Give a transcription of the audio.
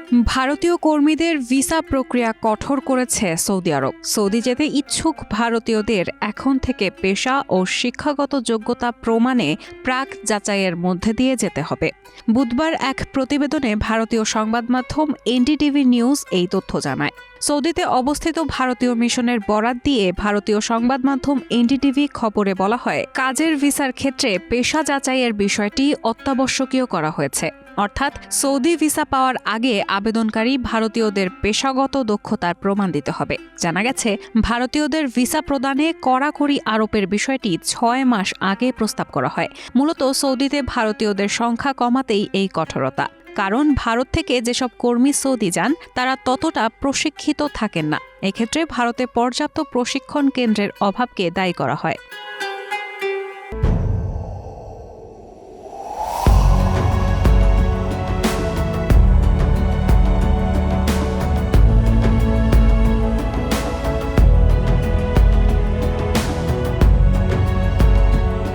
ভারতীয় কর্মীদের ভিসা প্রক্রিয়া কঠোর করেছে সৌদি আরব। সৌদি যেতে ইচ্ছুক ভারতীয়দের এখন থেকে পেশা ও শিক্ষাগত যোগ্যতা প্রমাণে প্রাক যাচাইয়ের মধ্যে দিয়ে যেতে হবে। বুধবার এক প্রতিবেদনে ভারতীয় সংবাদ মাধ্যম এনডিটিভি নিউজ এই তথ্য জানায়। সৌদিতে অবস্থিত ভারতীয় মিশনের বরাত দিয়ে ভারতীয় সংবাদ মাধ্যম এনডিটিভি খবরে বলা হয়, কাজের ভিসার ক্ষেত্রে পেশা যাচাইয়ের বিষয়টি অত্যাবশ্যকীয় করা হয়েছে। অর্থাৎ সৌদি ভিসা পাওয়ার আগে আবেদনকারী ভারতীয়দের পেশাগত দক্ষতার প্রমাণ দিতে হবে। জানা গেছে, ভারতীয়দের ভিসা প্রদানে কড়াকড়ি আরোপের বিষয়টি 6 মাস আগে প্রস্তাব করা হয়। মূলত সৌদিতে ভারতীয়দের সংখ্যা কমাতেই এই কঠোরতা। কারণ ভারত থেকে যেসব কর্মী সৌদি যান তারা ততটা প্রশিক্ষিত থাকেন না। এক্ষেত্রে ভারতে পর্যাপ্ত প্রশিক্ষণ কেন্দ্রের অভাবকে দায়ী করা হয়।